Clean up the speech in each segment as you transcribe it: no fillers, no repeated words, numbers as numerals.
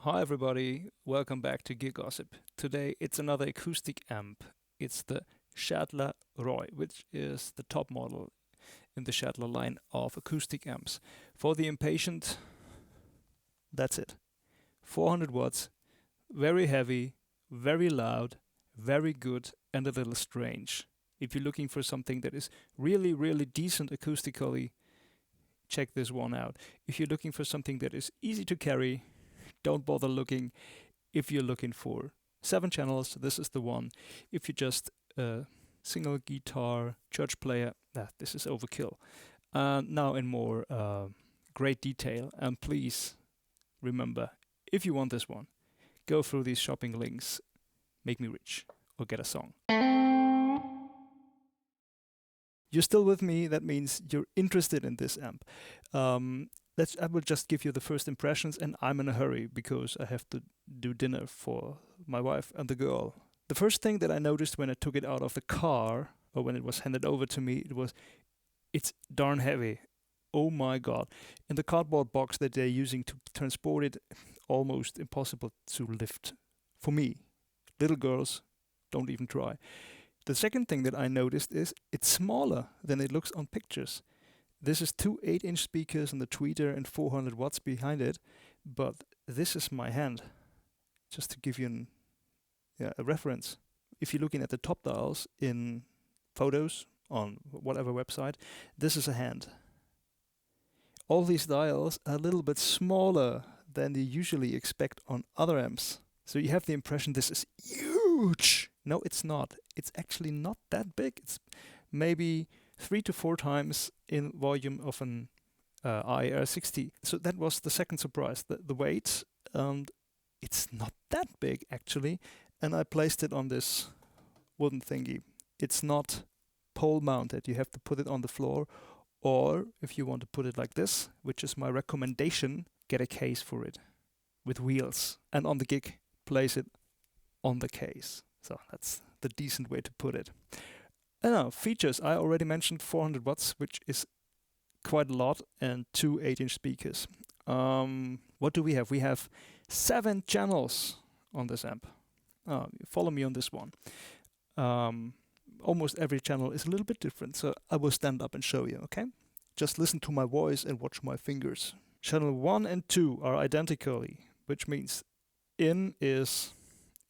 Hi everybody, welcome back to GearGossip. Today it's another acoustic amp. It's the Schertler Roy, which is the top model in the Schertler line of acoustic amps. For the impatient, that's it. 400 watts, very heavy, very loud, very good, and a little strange. If you're looking for something that is really decent acoustically, check this one out. If you're looking for something that is easy to carry, don't bother looking. If you're looking for 7 channels, this is the one. If you're just a single guitar church player, this is overkill. Now in more great detail, and please remember, if you want this one, go through these shopping links, make me rich, or get a song. You're still with me, that means you're interested in this amp. I will just give you the first impressions, and I'm in a hurry because I have to do dinner for my wife and the girl. The first thing that I noticed when I took it out of the car, or when it was handed over to me, it's darn heavy. Oh my god. In the cardboard box that they're using to transport it, almost impossible to lift. For me. Little girls, don't even try. The second thing that I noticed is it's smaller than it looks on pictures. This is 2 8-inch speakers and the tweeter and 400 watts behind it, but this is my hand, just to give you a reference. If you're looking at the top dials in photos on whatever website, this is a hand. All these dials are a little bit smaller than you usually expect on other amps. So you have the impression this is huge. No, it's not. It's actually not that big. It's maybe 3 to 4 times in volume of an IR60. So that was the second surprise, the weight. It's not that big actually. And I placed it on this wooden thingy. It's not pole mounted. You have to put it on the floor. Or if you want to put it like this, which is my recommendation, get a case for it with wheels. And on the gig, place it on the case. So that's the decent way to put it. Now, features. I already mentioned 400 watts, which is quite a lot, and 2 8-inch speakers. What do we have? We have 7 channels on this amp. Follow me on this one. Almost every channel is a little bit different, so I will stand up and show you, okay? Just listen to my voice and watch my fingers. Channel 1 and 2 are identically, which means in is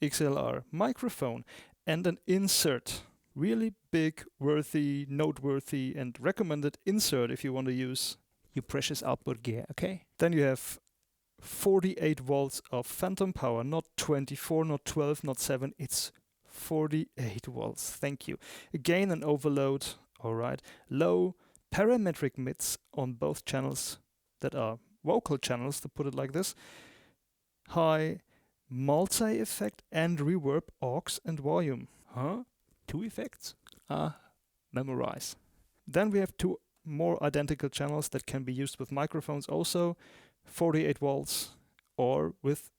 XLR microphone and an insert. Really big, worthy, noteworthy, and recommended insert if you want to use your precious output gear, okay? Then you have 48 volts of phantom power, not 24, not 12, not 7, it's 48 volts, thank you. Again, an overload, alright. Low parametric mids on both channels that are vocal channels, to put it like this. High multi-effect and reverb, aux and volume. 2 effects? Memorize. Then we have 2 more identical channels that can be used with microphones also. 48 volts or with,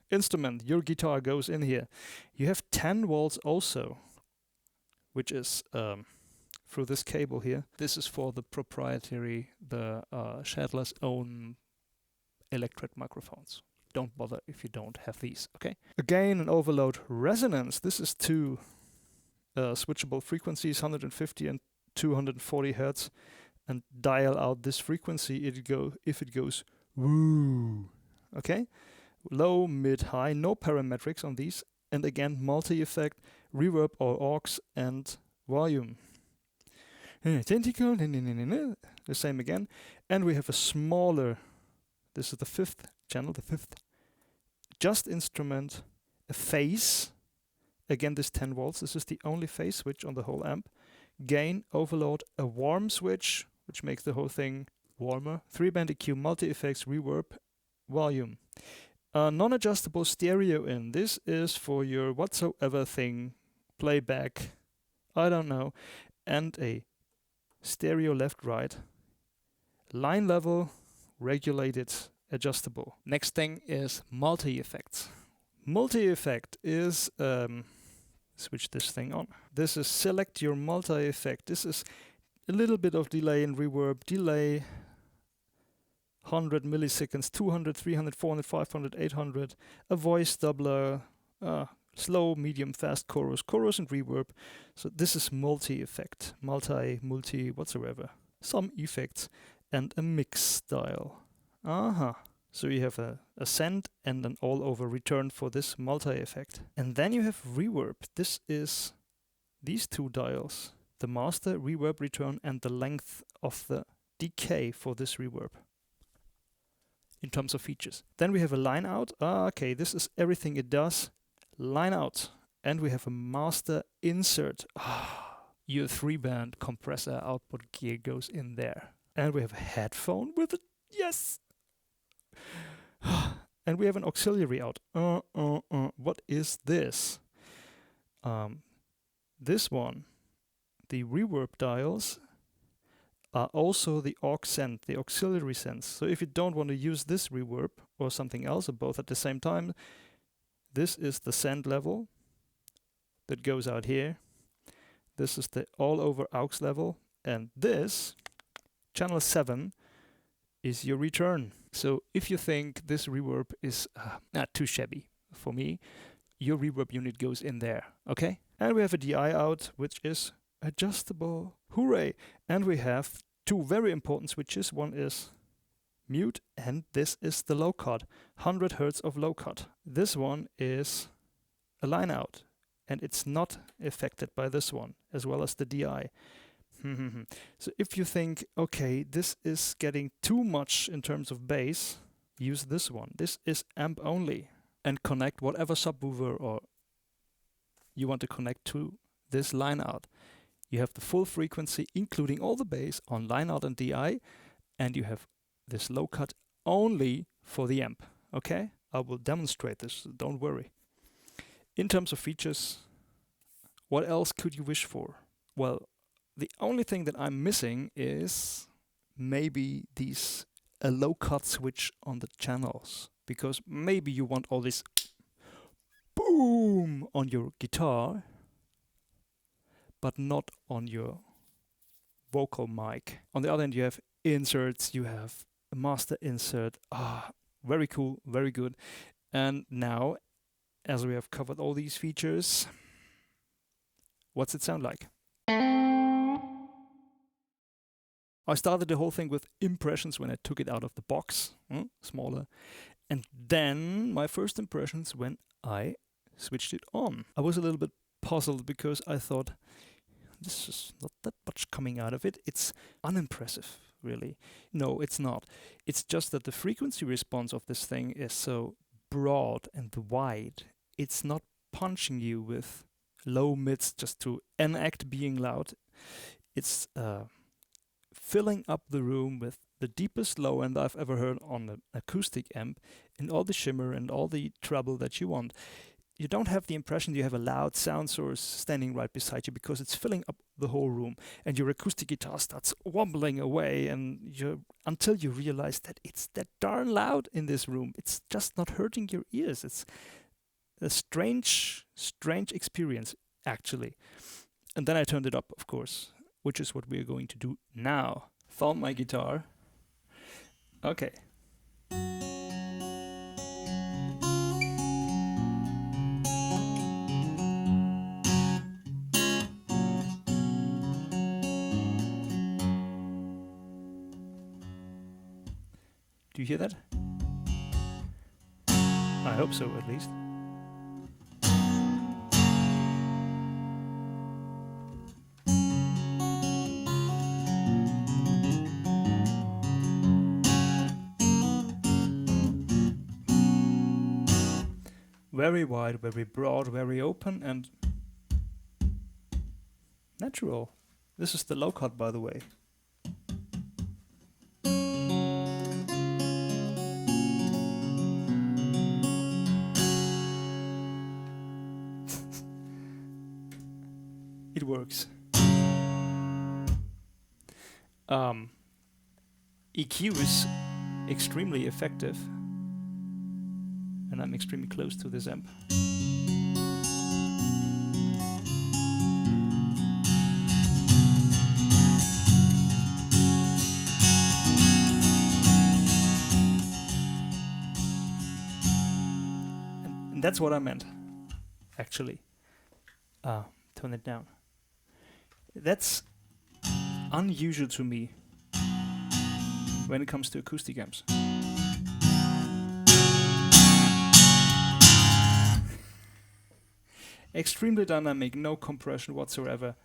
instrument. Your guitar goes in here. You have 10 volts also, which is through this cable here. This is for the proprietary, the Schertler's own electret microphones. Don't bother if you don't have these, okay? Again, an overload resonance. This is 2 switchable frequencies, 150 and 240 hertz, and dial out this frequency if it goes woo, okay? Low, mid, high, no parametrics on these, and again multi-effect, reverb or aux and volume. Identical, the same again, and we have a smaller, this is the 5th channel, the 5th, just instrument, a phase, again this 10 volts, this is the only phase switch on the whole amp, gain, overload, a warm switch, which makes the whole thing warmer, 3-band EQ, multi-effects, reverb, volume. Non-adjustable stereo in. This is for your whatsoever thing, playback, I don't know, and a stereo left-right, line level, regulated, adjustable. Next thing is multi-effects. Multi-effect is, switch this thing on. This is select your multi-effect. This is a little bit of delay and reverb, delay, 100 milliseconds, 200, 300, 400, 500, 800, a voice doubler, slow, medium, fast chorus, chorus and reverb. So this is multi-effect, multi whatsoever. Some effects and a mix dial. So you have a send and an all-over return for this multi-effect. And then you have reverb. This is these two dials, the master, reverb return, and the length of the decay for this reverb in terms of features. Then we have a line out. Okay, this is everything it does. Line out. And we have a master insert. Your 3-band compressor output gear goes in there. And we have a headphone with it. Yes! And we have an auxiliary out. What is this? This one, the reverb dials, are also the aux send, the auxiliary sends. So if you don't want to use this reverb or something else or both at the same time, this is the send level that goes out here. This is the all-over aux level. And this, channel 7, is your return. So if you think this reverb is not too shabby for me, your reverb unit goes in there, okay? And we have a DI out, which is adjustable. Hooray! And we have two very important switches. One is mute, and this is the low cut, 100 Hertz of low cut. This one is a line out, and it's not affected by this one, as well as the DI. So if you think, okay, this is getting too much in terms of bass, use this one. This is amp only, and connect whatever subwoofer or you want to connect to this line out. You have the full frequency, including all the bass on line out and DI, and you have this low cut only for the amp. Okay? I will demonstrate this, so don't worry. In terms of features, what else could you wish for? Well, the only thing that I'm missing is maybe a low cut switch on the channels, because maybe you want all this boom on your guitar, but not on your vocal mic. On the other hand, you have inserts, you have a master insert. Very cool, very good. And now, as we have covered all these features, what's it sound like? I started the whole thing with impressions when I took it out of the box, smaller. And then my first impressions when I switched it on. I was a little bit puzzled because I thought, this is not that much coming out of it. It's unimpressive, really. No, it's not. It's just that the frequency response of this thing is so broad and wide. It's not punching you with low mids just to enact being loud. It's filling up the room with the deepest low end I've ever heard on an acoustic amp, and all the shimmer and all the treble that you want. You don't have the impression you have a loud sound source standing right beside you, because it's filling up the whole room, and your acoustic guitar starts wobbling away, and until you realize that it's that darn loud in this room. It's just not hurting your ears. It's a strange experience, actually. And then I turned it up, of course, which is what we're going to do now. Found my guitar. Okay. Do you hear that? I hope so, at least. Very wide, very broad, very open, and natural. This is the low cut, by the way. It works. EQ is extremely effective, and I'm extremely close to this amp. That's what I meant, actually. Turn it down. That's unusual to me when it comes to acoustic amps. Extremely dynamic, no compression whatsoever.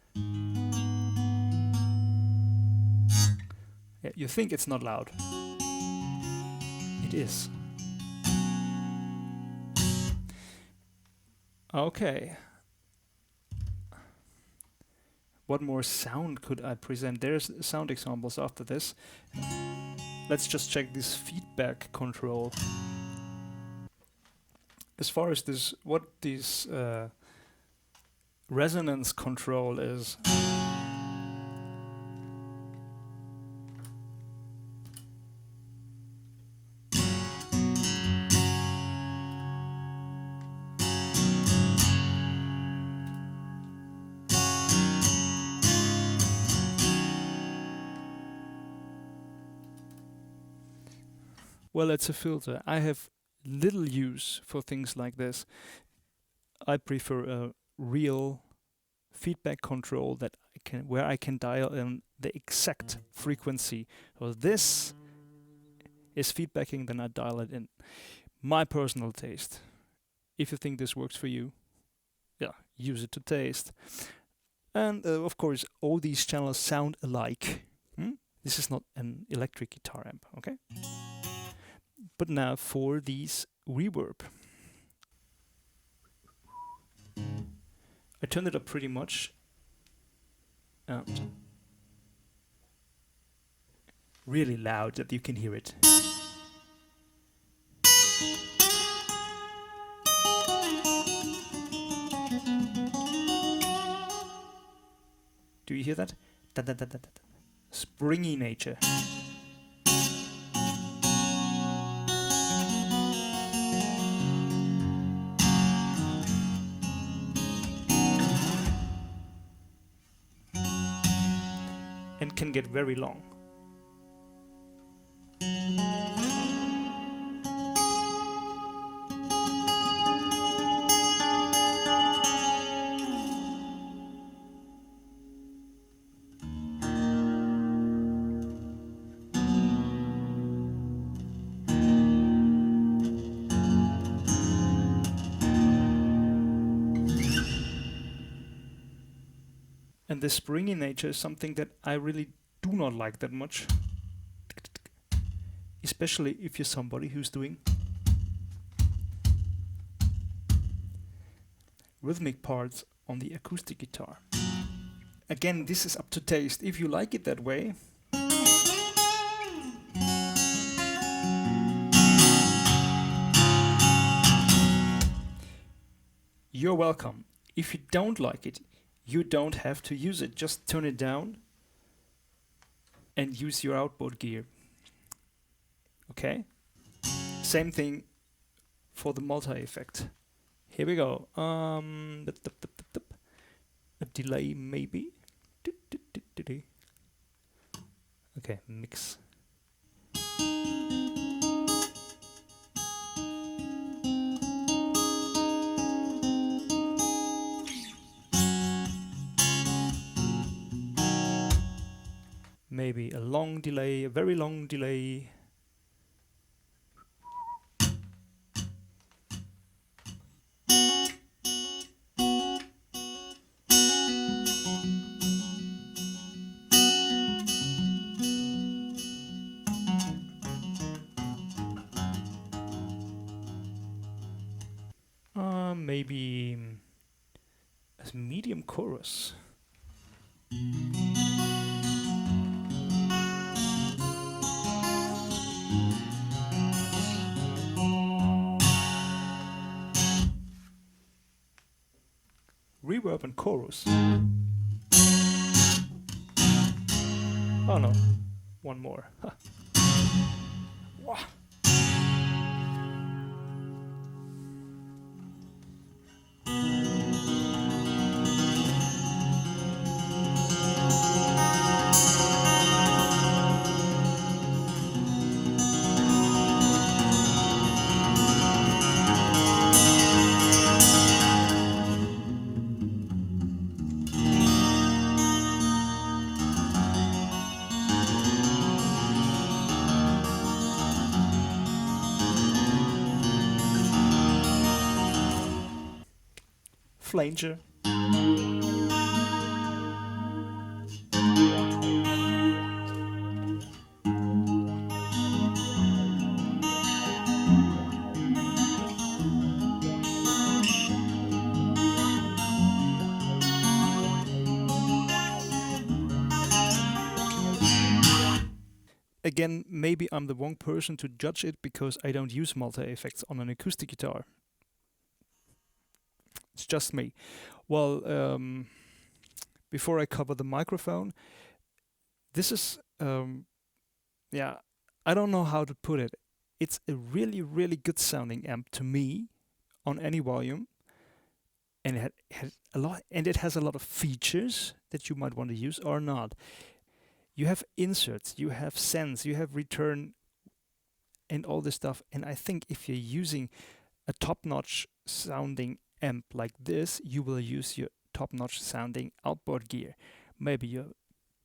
Yeah, you think it's not loud. It is. Okay. What more sound could I present? There's sound examples after this. Let's just check this feedback control. As far as this, what this resonance control is. Well, it's a filter. I have little use for things like this. I prefer a real feedback control that where I can dial in the exact frequency. So this is feedbacking, then I dial it in. My personal taste. If you think this works for you, yeah, use it to taste. And of course, all these channels sound alike. This is not an electric guitar amp, okay? But now for these reverb. I turned it up pretty much. Really loud that you can hear it. Do you hear that? Da, da, da, da, da. Springy nature. And can get very long. And the springy nature is something that I really do not like that much. Especially if you're somebody who's doing rhythmic parts on the acoustic guitar. Again, this is up to taste. If you like it that way, you're welcome. If you don't like it, you don't have to use it. Just turn it down and use your outboard gear. Okay? Same thing for the multi-effect. Here we go. A delay maybe. Okay, mix. Maybe a long delay, a very long delay. Maybe a medium chorus. Reverb and chorus. Oh no, one more. Wow. flanger. Again, maybe I'm the wrong person to judge it because I don't use multi-effects on an acoustic guitar. It's just me. Well, before I cover the microphone, this is, yeah, I don't know how to put it. It's a really, really good sounding amp to me on any volume, and it has a lot, and it has a lot of features that you might want to use or not. You have inserts, you have sends, you have return, and all this stuff. And I think if you're using a top-notch sounding amp like this, you will use your top-notch sounding outboard gear. Maybe your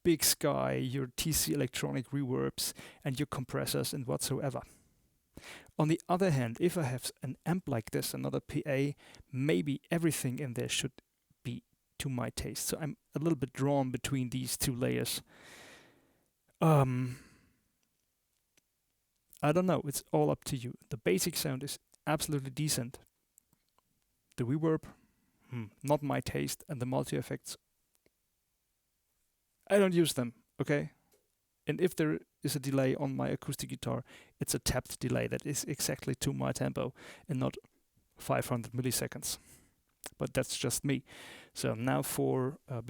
Big Sky, your TC electronic reverbs, and your compressors and whatsoever. On the other hand, if I have an amp like this, another PA, maybe everything in there should be to my taste. So I'm a little bit drawn between these two layers. I don't know, it's all up to you. The basic sound is absolutely decent. The reverb, not my taste, and the multi-effects, I don't use them, okay? And if there is a delay on my acoustic guitar, it's a tapped delay that is exactly to my tempo and not 500 milliseconds. But that's just me. So now before I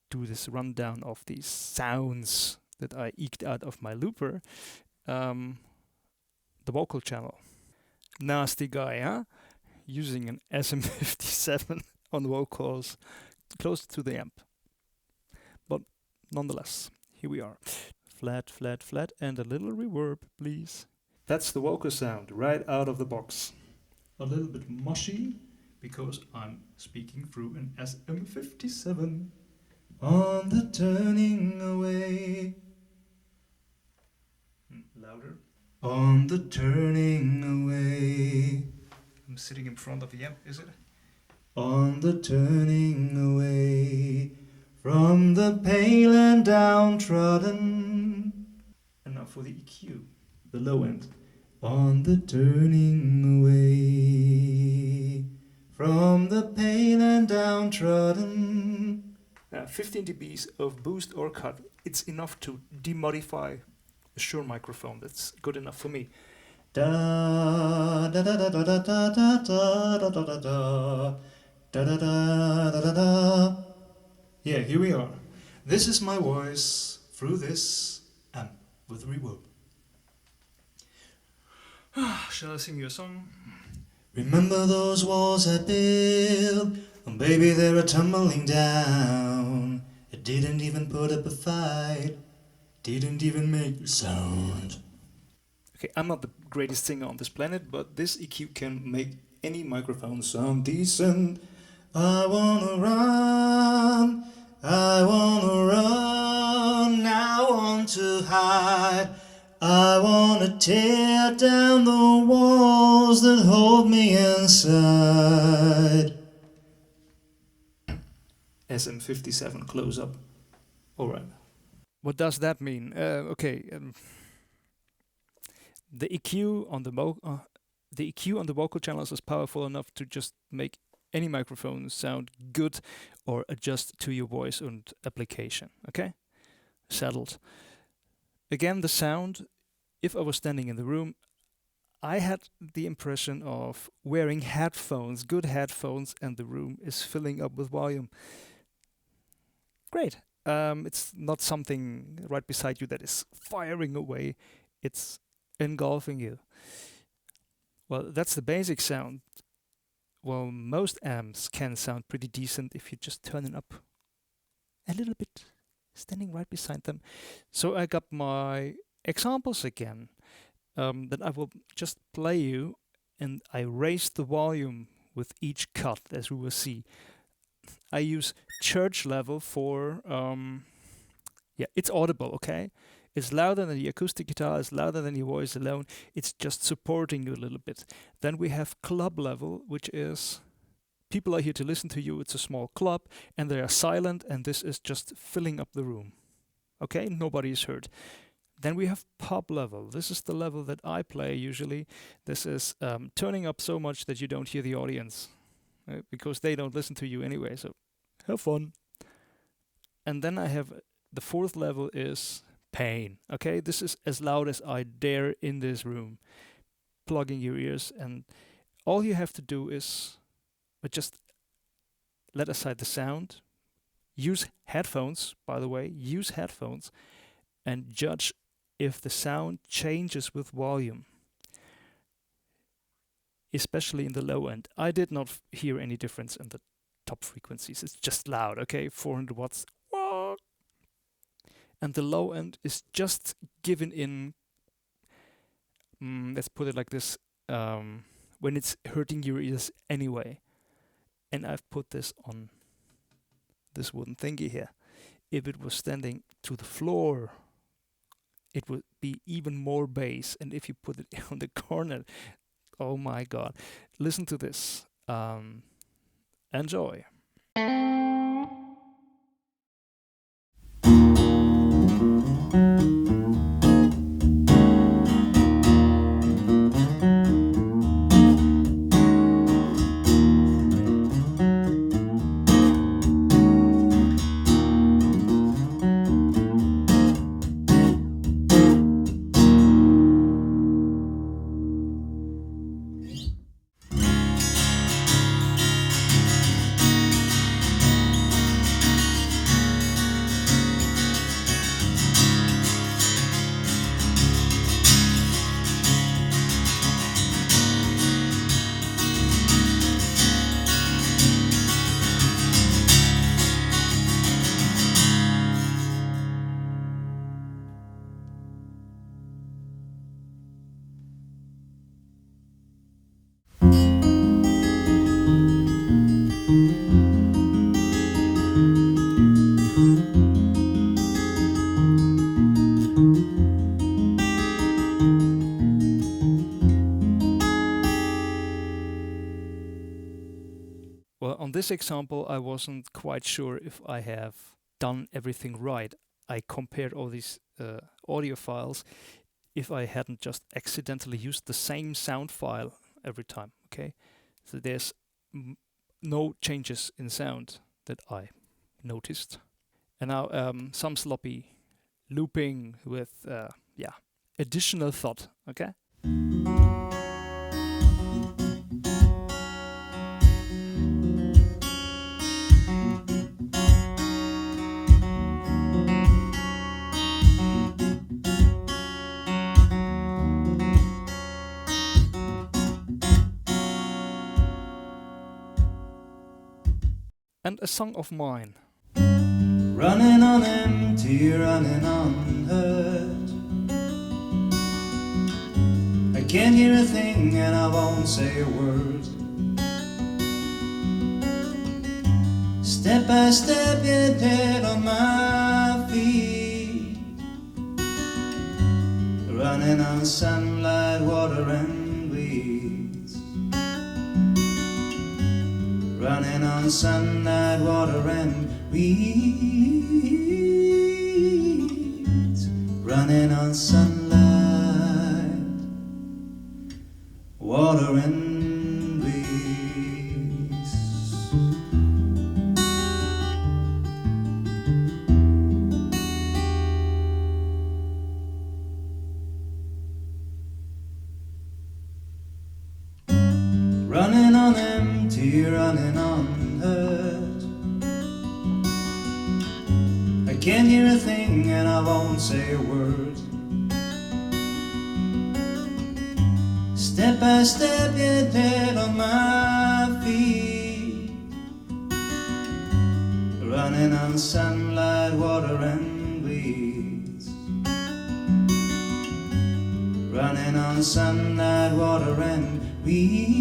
do this rundown of these sounds that I eked out of my looper, the vocal channel. Nasty guy, huh? Using an SM57 on vocals close to the amp. But nonetheless, here we are. Flat, flat, flat, and a little reverb, please. That's the vocal sound right out of the box. A little bit mushy because I'm speaking through an SM57. On the turning away. Louder. On the turning away. I'm sitting in front of the amp, is it? On the turning away from the pale and downtrodden. And now for the EQ, the low end. On the turning away from the pale and downtrodden. 15 dBs of boost or cut. It's enough to demodify a Shure microphone. That's good enough for me. Da da da da da da da da da da da da da da da da da. Yeah, here we are. This is my voice through this amp with reverb. Shall I sing you a song? Remember those walls I built? Oh, baby, they were tumbling down. It didn't even put up a fight. Didn't even make a sound. Okay, I'm not the greatest singer on this planet, but this EQ can make any microphone sound decent. I wanna run, I want to hide. I wanna tear down the walls that hold me inside. SM57 close up. Alright. What does that mean? The EQ on the vocal channels is powerful enough to just make any microphone sound good or adjust to your voice and application. Okay? Settled. Again, the sound, if I was standing in the room, I had the impression of wearing headphones, good headphones, and the room is filling up with volume. Great. It's not something right beside you that is firing away. It's engulfing you. Well, that's the basic sound. Well, most amps can sound pretty decent if you just turn it up a little bit, standing right beside them. So I got my examples again that I will just play you, and I raise the volume with each cut, as we will see. I use church level for, it's audible, okay? It's louder than the acoustic guitar, it's louder than your voice alone. It's just supporting you a little bit. Then we have club level, which is people are here to listen to you. It's a small club, and they are silent, and this is just filling up the room. Okay, nobody is heard. Then we have pub level. This is the level that I play usually. This is turning up so much that you don't hear the audience, because they don't listen to you anyway. So have fun. And then I have the fourth level is pain. Okay, this is as loud as I dare in this room, plugging your ears, and all you have to do is just let aside the sound. Use headphones, by the way. Use headphones and judge if the sound changes with volume, especially in the low end. I did not hear any difference in the top frequencies. It's just loud, okay? 400 watts. And the low end is just given in, let's put it like this, when it's hurting your ears anyway. And I've put this on this wooden thingy here. If it was standing to the floor, it would be even more bass. And if you put it on the corner, oh my God. Listen to this. Enjoy. Well, on this example, I wasn't quite sure if I have done everything right. I compared all these audio files if I hadn't just accidentally used the same sound file every time, okay? So there's no changes in sound that I noticed. And now some sloppy looping with, additional thought, okay? And a song of mine. Running on empty, running unheard. I can't hear a thing and I won't say a word. Step by step, yet dead on my feet. Running on sunlight, water and weeds. Running on sunlight, water and weeds. Running on sunlight, water and weeds. Running on empty, running unheard. I can't hear a thing and I won't say a word. Step by step, yet dead on my feet. Running on sunlight, water and weeds. Running on sunlight, water and weeds.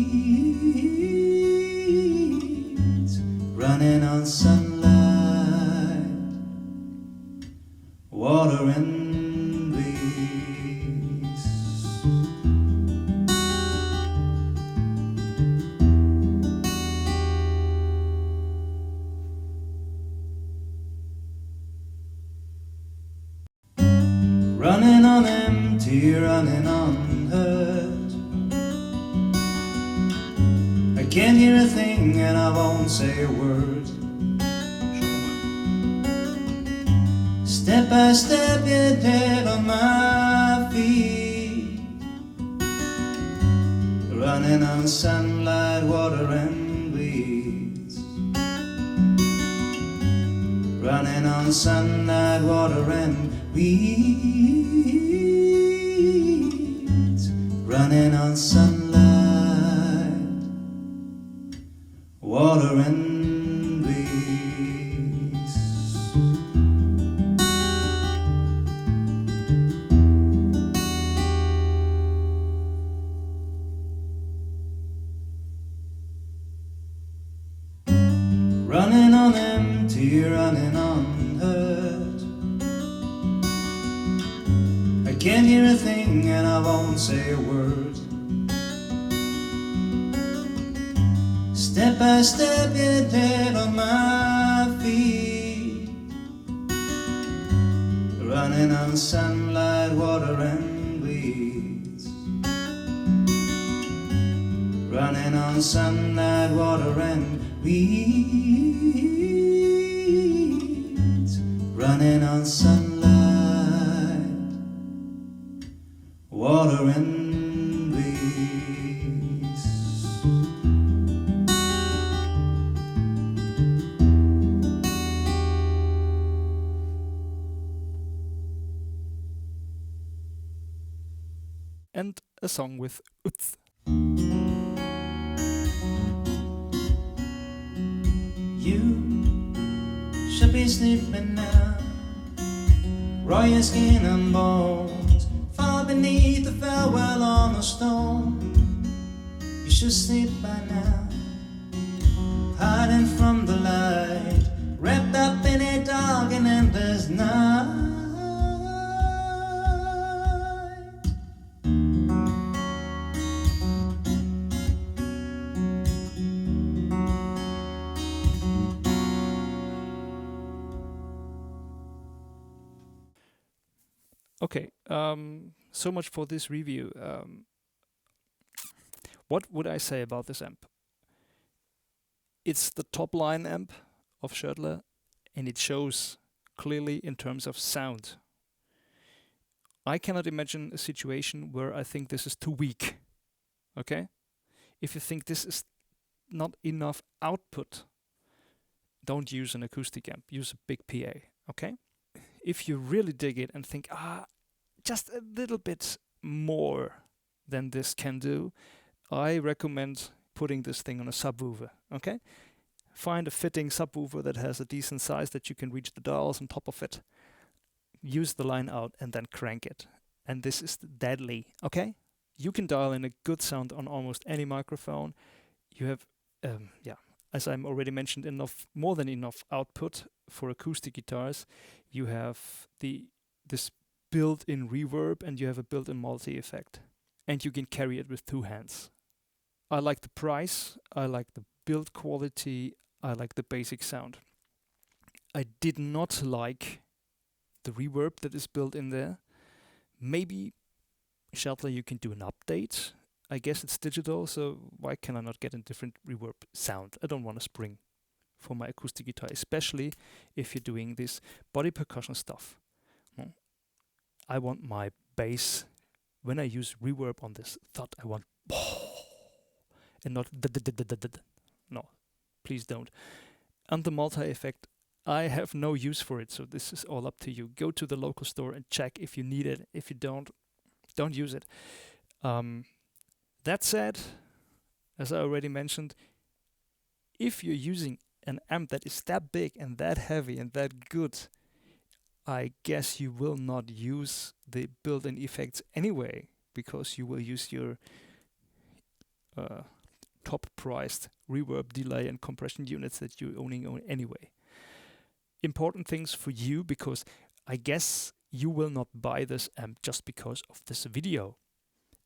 Running on sunlight, water and weeds. on empty, running unheard. I can't hear a thing and I won't say a word. Step by step, you're dead on my feet, running on sunlight, water and weeds. Running on sunlight, water and weeds. Running on sunlight, water and weeds. Running on empty, running unheard. I can't hear a thing and I won't say a word. Step by step, you're dead on my feet, running on sunlight, water and weeds. Running on sunlight, water and weeds. Running on sunlight, water and weeds. And a song with Uth. You should be sleeping now, raw your skin and bones, far beneath the farewell on a stone. You should sleep by now, hiding from the light, wrapped up in a dark and endless night. Okay, so much for this review. What would I say about this amp? It's the top line amp of Schertler, and it shows clearly in terms of sound. I cannot imagine a situation where I think this is too weak. Okay? If you think this is not enough output, don't use an acoustic amp, use a big PA. Okay? If you really dig it and think, just a little bit more than this can do, I recommend putting this thing on a subwoofer, okay? Find a fitting subwoofer that has a decent size that you can reach the dials on top of it. Use the line out and then crank it. And this is deadly, okay? You can dial in a good sound on almost any microphone. You have, as I already mentioned, more than enough output for acoustic guitars. You have this built-in reverb and you have a built-in multi-effect. And you can carry it with two hands. I like the price, I like the build quality, I like the basic sound. I did not like the reverb that is built in there. Maybe, Schertler, you can do an update. I guess it's digital, so why can I not get a different reverb sound? I don't want a spring for my acoustic guitar, especially if you're doing this body percussion stuff. I want my bass, when I use reverb on this thud, I want and not no, please don't. And the multi-effect, I have no use for it, so this is all up to you. Go to the local store and check if you need it. If you don't use it. That said, as I already mentioned, if you're using an amp that is that big and that heavy and that good, I guess you will not use the built-in effects anyway, because you will use your top-priced reverb, delay, and compression units that you're owning anyway. Important things for you, because I guess you will not buy this amp just because of this video.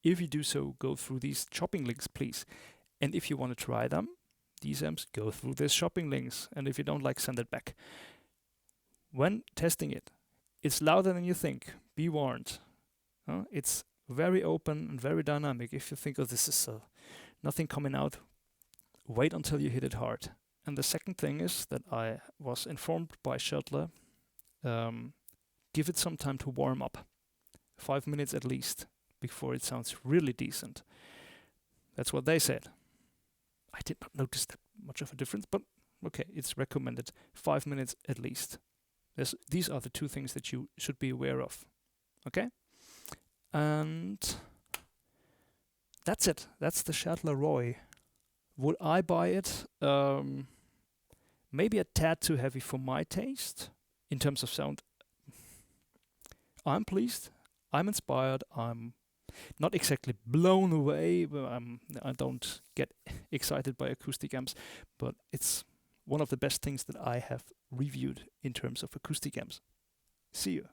If you do so, go through these shopping links, please. And if you want to try them, these amps, go through these shopping links. And if you don't like, send it back. When testing it, it's louder than you think. Be warned. It's very open and very dynamic. If you think, oh, this is nothing coming out, wait until you hit it hard. And the second thing is that I was informed by Schertler, give it some time to warm up, 5 minutes at least, before it sounds really decent. That's what they said. I did not notice that much of a difference, but okay, it's recommended 5 minutes at least. These are the two things that you should be aware of. Okay? And that's it. That's the Schertler Roy. Would I buy it? Maybe a tad too heavy for my taste in terms of sound. I'm pleased. I'm inspired. I'm not exactly blown away. I don't get excited by acoustic amps, but it's one of the best things that I have reviewed in terms of acoustic amps. See you.